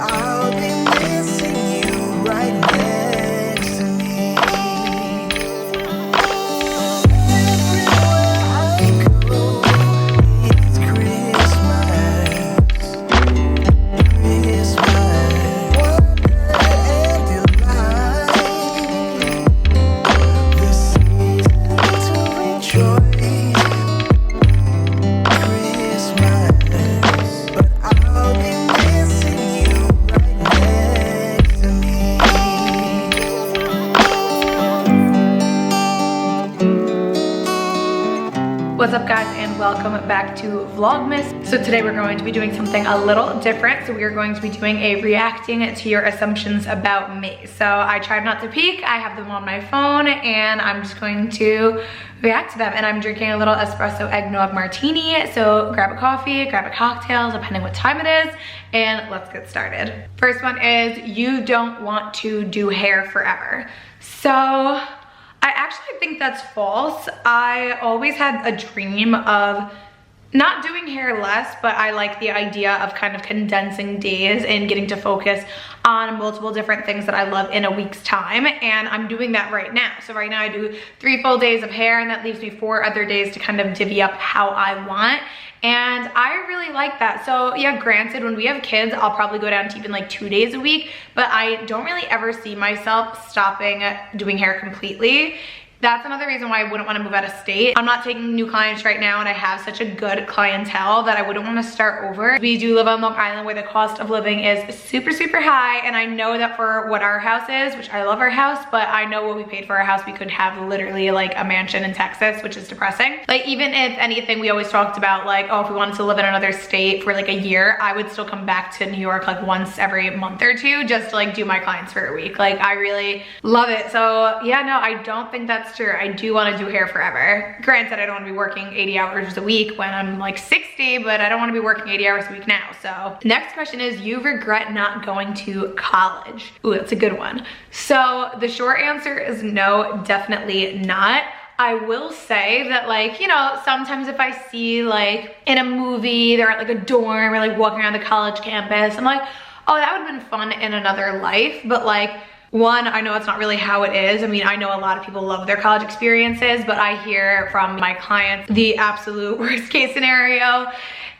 I'll be missing you right next to me. Everywhere I go, it's Christmas. Christmas, wonder and delight. The season to enjoy Christmas, but I'll be missing you right next to me. What's up guys, and welcome back to Vlogmas. So today we're going to be doing something a little different. So we are going to be doing a reacting to your assumptions about me. So I tried not to peek, I have them on my phone, and I'm just going to react to them. And I'm drinking a little espresso eggnog martini. So grab a coffee, grab a cocktail, depending what time it is, and let's get started. First one is, you don't want to do hair forever. So I actually think that's false. I always had a dream of not doing hair less, but I like the idea of kind of condensing days and getting to focus on multiple different things that I love in a week's time, and I'm doing that right now. So right now I do 3 full days of hair, and that leaves me 4 other days to kind of divvy up how I want. And I really like that. So yeah, granted, when we have kids, I'll probably go down to even like 2 days a week, but I don't really ever see myself stopping doing hair completely. That's another reason why I wouldn't want to move out of state. I'm not taking new clients right now, and I have such a good clientele that I wouldn't want to start over. We do live on Long Island, where the cost of living is super, super high, and I know that for what our house is, which I love our house, but I know what we paid for our house, we could have literally like a mansion in Texas, which is depressing. Like, even if anything, we always talked about like, oh, if we wanted to live in another state for like a year, I would still come back to New York like once every month or two just to like do my clients for a week. Like, I really love it. So yeah, no, I don't think that's true. I do want to do hair forever. Granted, I don't want to be working 80 hours a week when I'm like 60, but I don't want to be working 80 hours a week now. So next question is, you regret not going to college? Ooh, that's a good one. So the short answer is no, definitely not. I will say that, like, you know, sometimes if I see like in a movie, they're at like a dorm or like walking around the college campus, I'm like, oh, that would have been fun in another life. But like, one, I know it's not really how it is. I mean, I know a lot of people love their college experiences, but I hear from my clients the absolute worst case scenario.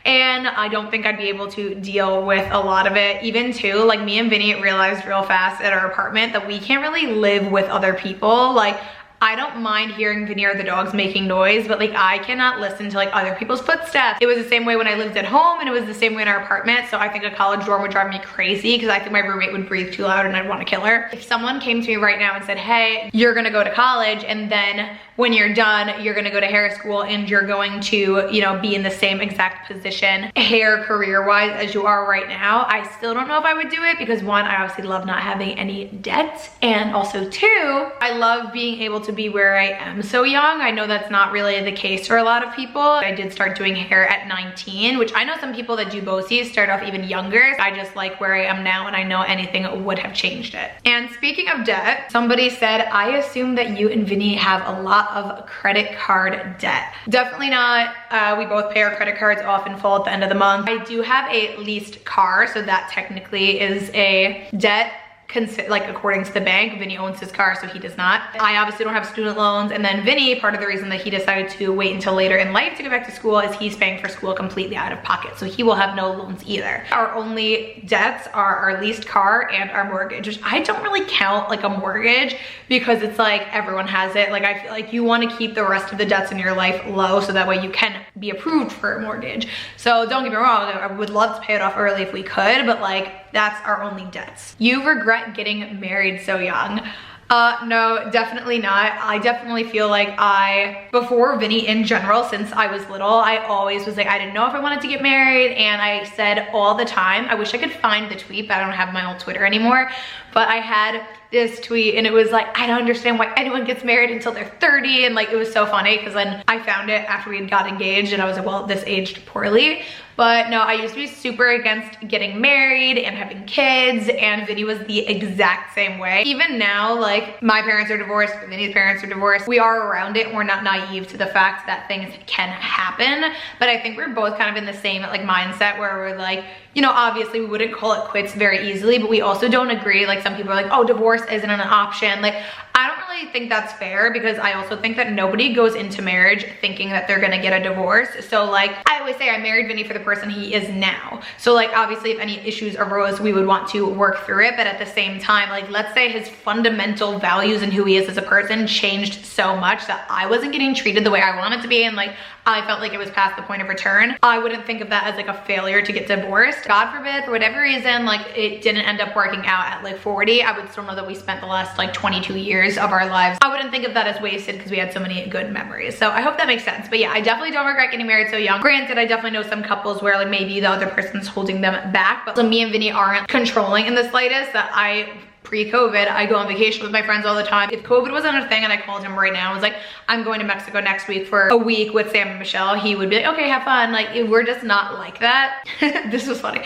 And I don't think I'd be able to deal with a lot of it. Even too, like, me and Vinny realized real fast at our apartment that we can't really live with other people. Like, I don't mind hearing Vinny or the dogs making noise, but like, I cannot listen to like other people's footsteps. It was the same way when I lived at home, and it was the same way in our apartment. So I think a college dorm would drive me crazy, because I think my roommate would breathe too loud and I'd want to kill her. If someone came to me right now and said, hey, you're gonna go to college, and then when you're done, you're gonna go to hair school, and you're going to, you know, be in the same exact position hair career-wise as you are right now, I still don't know if I would do it, because one, I obviously love not having any debts, and also two, I love being able to be where I am so young. I know that's not really the case for a lot of people. I did start doing hair at 19, which I know some people that do BOCES start off even younger. I just like where I am now, and I know anything would have changed it. And speaking of debt, somebody said, I assume that you and Vinny have a lot of credit card debt. Definitely not. We both pay our credit cards off in full at the end of the month. I do have a leased car, so that technically is a debt. Like, according to the bank. Vinny owns his car, so he does not. I obviously don't have student loans, and then Vinny, part of the reason that he decided to wait until later in life to go back to school is he's paying for school completely out of pocket, so he will have no loans either. Our only debts are our leased car and our mortgage, which I don't really count like a mortgage, because it's like everyone has it. Like, I feel like you want to keep the rest of the debts in your life low, so that way you can be approved for a mortgage. So don't get me wrong, I would love to pay it off early if we could, but like, that's our only debts. You regret getting married so young? No, definitely not. I definitely feel like before Vinny in general, since I was little, I always was like, I didn't know if I wanted to get married, and I said all the time, I wish I could find the tweet, but I don't have my old Twitter anymore, but I had this tweet, and it was like, I don't understand why anyone gets married until they're 30, and like, it was so funny, because then I found it after we had got engaged, and I was like, well, this aged poorly. But no, I used to be super against getting married and having kids, and Vinny was the exact same way. Even now, like, my parents are divorced, Vinny's parents are divorced. We are around it and we're not naive to the fact that things can happen. But I think we're both kind of in the same like mindset where we're like, you know, obviously we wouldn't call it quits very easily, but we also don't agree. Like, some people are like, oh, divorce isn't an option. Like, I don't really think that's fair, because I also think that nobody goes into marriage thinking that they're gonna get a divorce. So like, I always say I married Vinny for the person he is now. So like, obviously if any issues arose, we would want to work through it. But at the same time, like, let's say his fundamental values and who he is as a person changed so much that I wasn't getting treated the way I wanted to be, and like, I felt like it was past the point of return. I wouldn't think of that as like a failure to get divorced. God forbid, for whatever reason, like, it didn't end up working out at like 40. I would still know that we spent the last like 22 years of our lives. I wouldn't think of that as wasted because we had so many good memories. So I hope that makes sense. But yeah, I definitely don't regret getting married so young. Granted, I definitely know some couples where like maybe the other person's holding them back, but so me and Vinny aren't controlling in the slightest. That pre-COVID, I go on vacation with my friends all the time. If COVID wasn't a thing and I called him right now, I was like, I'm going to Mexico next week for a week with Sam and Michelle, he would be like, okay, have fun. Like, we're just not like that. This was funny.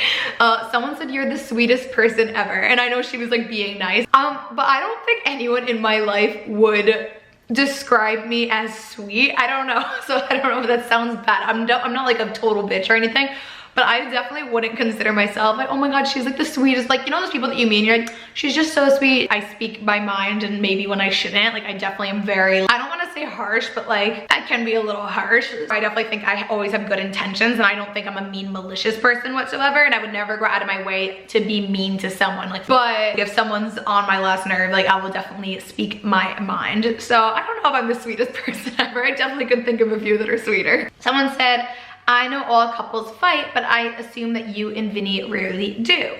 Someone said you're the sweetest person ever. And I know she was like being nice. But I don't think anyone in my life would describe me as sweet. I don't know. So I don't know if that sounds bad. I'm not like a total bitch or anything, but I definitely wouldn't consider myself like, oh my God, she's like the sweetest. Like, you know those people that you meet and you're like, she's just so sweet. I speak my mind, and maybe when I shouldn't. Like, I definitely am very, I don't want to say harsh, but like, I can be a little harsh. I definitely think I always have good intentions, and I don't think I'm a mean, malicious person whatsoever, and I would never go out of my way to be mean to someone. Like, but if someone's on my last nerve, like, I will definitely speak my mind. So I don't know if I'm the sweetest person ever. I definitely could think of a few that are sweeter. Someone said, I know all couples fight, but I assume that you and Vinny rarely do.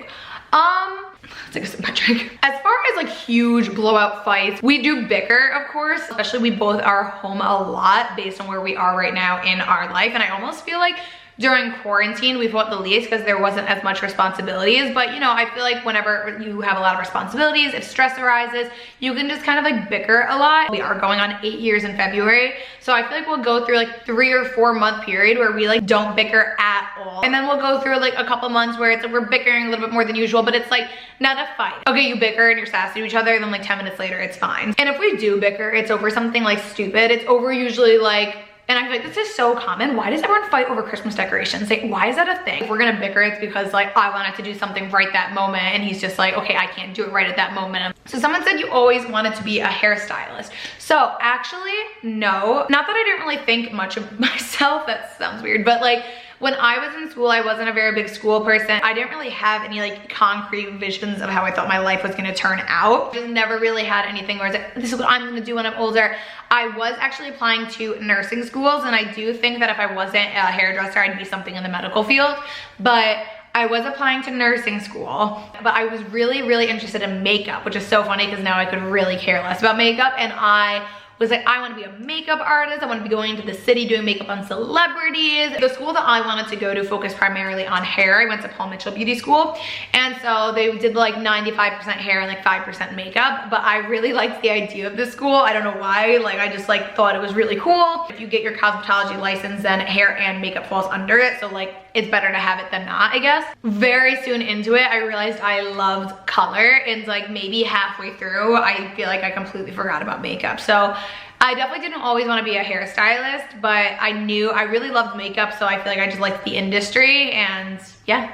Let's take a sip of my drink. As far as like huge blowout fights, we do bicker, of course, especially we both are home a lot based on where we are right now in our life. And I almost feel like during quarantine, we fought the least because there wasn't as much responsibilities. But you know, I feel like whenever you have a lot of responsibilities, if stress arises, you can just kind of like bicker a lot. We are going on 8 years in February. So I feel like we'll go through like 3 or 4 month period where we like don't bicker at all. And then we'll go through like a couple months where it's like we're bickering a little bit more than usual, but it's like not a fight. Okay, you bicker and you're sassy to each other, then like 10 minutes later, it's fine. And if we do bicker, it's over something like stupid. It's over usually like, and I feel like this is so common. Why does everyone fight over Christmas decorations? Like, why is that a thing? If we're gonna bicker, it's because like I wanted to do something right that moment, and he's just like, okay, I can't do it right at that moment. So someone said you always wanted to be a hairstylist. So actually, no. Not that I didn't really think much of myself. That sounds weird, but like, when I was in school, I wasn't a very big school person. I didn't really have any like concrete visions of how I thought my life was gonna turn out. I just never really had anything where I was like, this is what I'm gonna do when I'm older. I was actually applying to nursing schools, and I do think that if I wasn't a hairdresser, I'd be something in the medical field. But I was applying to nursing school, but I was really, really interested in makeup, which is so funny because now I could really care less about makeup. And I was like, I want to be a makeup artist. I want to be going into the city doing makeup on celebrities. The school that I wanted to go to focused primarily on hair. I went to Paul Mitchell Beauty School. And so they did like 95% hair and like 5% makeup. But I really liked the idea of this school. I don't know why. Like, I just like thought it was really cool. If you get your cosmetology license, then hair and makeup falls under it. So like, it's better to have it than not, I guess. Very soon into it, I realized I loved color. And like maybe halfway through, I feel like I completely forgot about makeup. So I definitely didn't always want to be a hairstylist, but I knew I really loved makeup. So I feel like I just liked the industry, and yeah.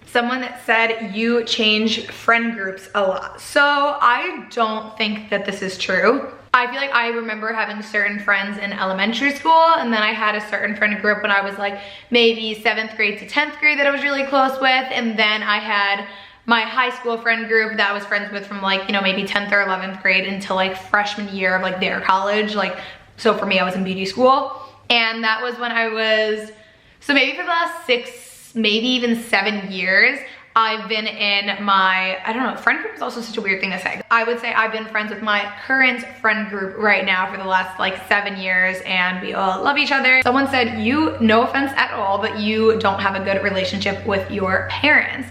Someone that said you change friend groups a lot. So I don't think that this is true. I feel like I remember having certain friends in elementary school, and then I had a certain friend group when I was like maybe 7th grade to 10th grade that I was really close with, and then I had my high school friend group that I was friends with from like, you know, maybe 10th or 11th grade until like freshman year of like their college. Like, so for me, I was in beauty school, and that was when I was, so maybe for the last 6, maybe even 7 years, I've been in my, I don't know, friend group is also such a weird thing to say. I would say I've been friends with my current friend group right now for the last like 7 years, and we all love each other. Someone said, you, no offense at all, but you don't have a good relationship with your parents.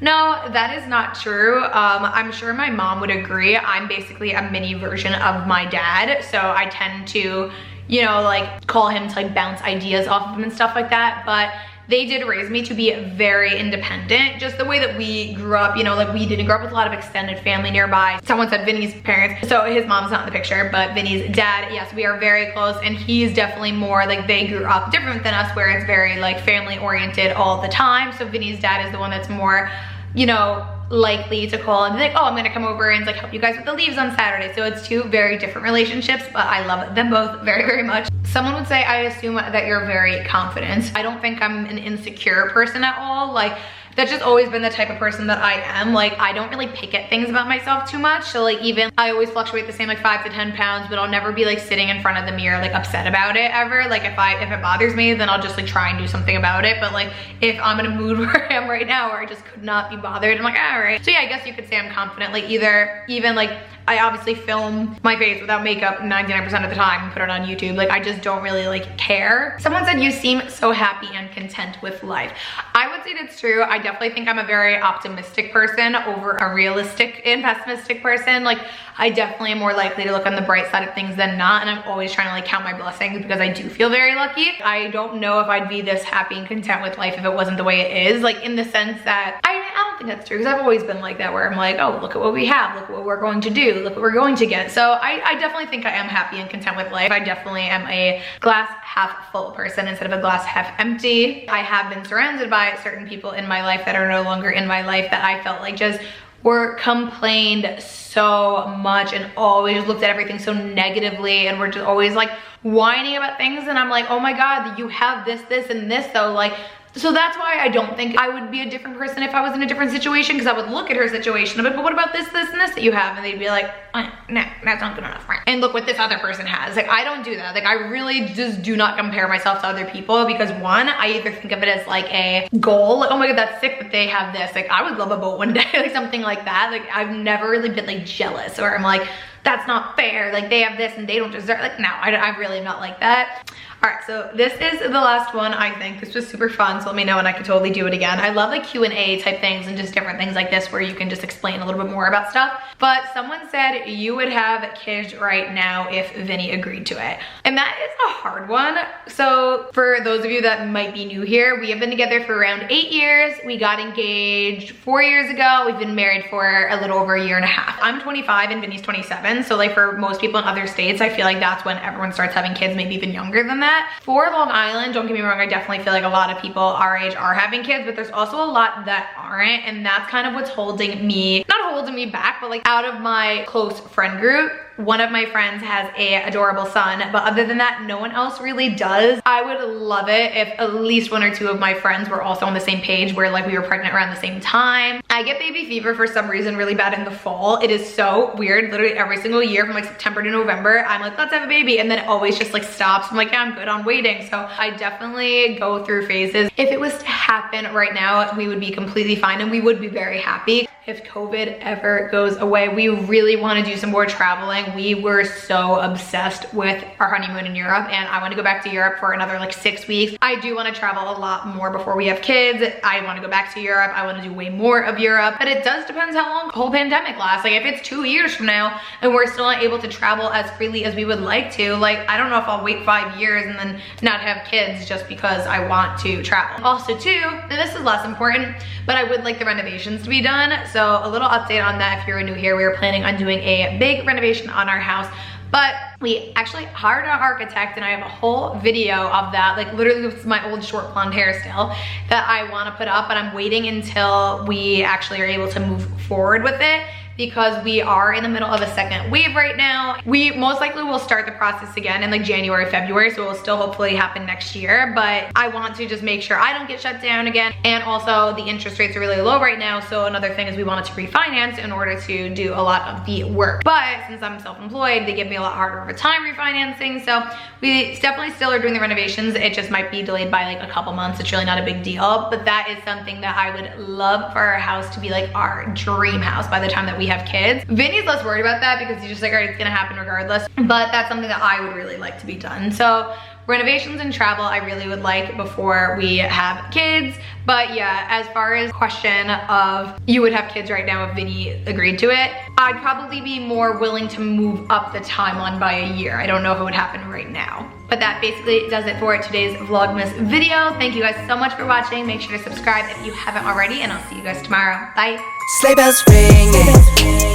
No, that is not true. I'm sure my mom would agree. I'm basically a mini version of my dad. So I tend to, you know, like call him to like bounce ideas off of him and stuff like that. But they did raise me to be very independent, just the way that we grew up, you know, like we didn't grow up with a lot of extended family nearby. Someone said Vinny's parents, so his mom's not in the picture, but Vinny's dad, yes, we are very close, and he's definitely more like they grew up different than us, where it's very like family oriented all the time. So Vinny's dad is the one that's more, you know, likely to call and be like, oh, I'm gonna come over and like help you guys with the leaves on Saturday. So it's two very different relationships, but I love them both very, very much. Someone would say, I assume that you're very confident. I don't think I'm an insecure person at all. Like, that's just always been the type of person that I am. Like, I don't really pick at things about myself too much. So like, even I always fluctuate the same like 5 to 10 pounds, but I'll never be like sitting in front of the mirror like upset about it ever. Like if it bothers me, then I'll just like try and do something about it. But like if I'm in a mood where I am right now, where I just could not be bothered, I'm like, all right. So yeah, I guess you could say I'm confident. Like even like I obviously film my face without makeup 99% of the time and put it on YouTube. Like I just don't really like care. Someone said you seem so happy and content with life. I would say that's true. I definitely think I'm a very optimistic person over a realistic and pessimistic person. Like I definitely am more likely to look on the bright side of things than not, and I'm always trying to like count my blessings because I do feel very lucky. I don't know if I'd be this happy and content with life if it wasn't the way it is, like in the sense that I don't think that's true, because I've always been like that, where I'm like, oh, look at what we have, look at what we're going to do, look what we're going to get. So I definitely think I am happy and content with life. I definitely am a glass half full person instead of a glass half empty. I have been surrounded by certain people in my life that are no longer in my life that I felt like just were complained so much and always looked at everything so negatively, and were just always like whining about things, and I'm like, oh my god, you have this, this, and this though. Like, so that's why I don't think I would be a different person if I was in a different situation, because I would look at her situation, but what about this, this, and this that you have? And they'd be like, oh, no, that's not good enough, right? And look what this other person has. Like, I don't do that. Like, I really just do not compare myself to other people, because one, I either think of it as like a goal, like, oh my god, that's sick that they have this. Like, I would love a boat one day, like something like that. Like, I've never really been like jealous, or I'm like, that's not fair. Like, they have this and they don't deserve, like, no, I really am not like that. All right, so this is the last one, I think. This was super fun, so let me know and I could totally do it again. I love like Q&A type things and just different things like this where you can just explain a little bit more about stuff. But someone said you would have kids right now if Vinny agreed to it. And that is a hard one. So for those of you that might be new here, we have been together for around 8 years. We got engaged 4 years ago. We've been married for a little over a year and a half. I'm 25 and Vinny's 27. So like for most people in other states, I feel like that's when everyone starts having kids, maybe even younger than that. For Long Island, don't get me wrong, I definitely feel like a lot of people our age are having kids, but there's also a lot that aren't, and that's kind of what's holding me, not holding me back, but like out of my close friend group, one of my friends has an adorable son, but other than that, no one else really does. I would love it if at least 1 or 2 of my friends were also on the same page, where like we were pregnant around the same time. I get baby fever for some reason really bad in the fall. It is so weird. Literally every single year from like September to November, I'm like, let's have a baby, and then it always just like stops. I'm like, yeah, I'm good on waiting. So I definitely go through phases. If it was to happen right now, we would be completely fine and we would be very happy. If COVID ever goes away, we really want to do some more traveling. We were so obsessed with our honeymoon in Europe, and I want to go back to Europe for another like 6 weeks. I do want to travel a lot more before we have kids. I want to go back to Europe. I want to do way more of Europe, but it does depend how long the whole pandemic lasts. Like if it's 2 years from now and we're still not able to travel as freely as we would like to, like I don't know if I'll wait 5 years and then not have kids just because I want to travel. Also too, and this is less important, but I would like the renovations to be done. So a little update on that if you're new here. We are planning on doing a big renovation on our house, but we actually hired an architect, and I have a whole video of that, like literally with my old short blonde hair still, that I want to put up, but I'm waiting until we actually are able to move forward with it, because we are in the middle of a second wave right now. We most likely will start the process again in like January, February, so it will still hopefully happen next year, but I want to just make sure I don't get shut down again. And also the interest rates are really low right now, so another thing is we wanted to refinance in order to do a lot of the work. But since I'm self-employed, they give me a lot harder of a time refinancing, so we definitely still are doing the renovations. It just might be delayed by like a couple months. It's really not a big deal, but that is something that I would love for our house to be like our dream house by the time that we have kids. Vinny's less worried about that because he's just like, all right, it's gonna happen regardless, but that's something that I would really like to be done. So renovations and travel I really would like before we have kids. But yeah, as far as question of you would have kids right now if Vinny agreed to it, I'd probably be more willing to move up the timeline by a year. I don't know if it would happen right now. But that basically does it for today's Vlogmas video. Thank you guys so much for watching. Make sure to subscribe if you haven't already, and I'll see you guys tomorrow. Bye. Sleigh bells ringing,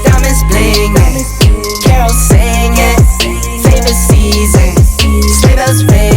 diamonds blinging, carols singing, favorite season. Sleigh bells ringing.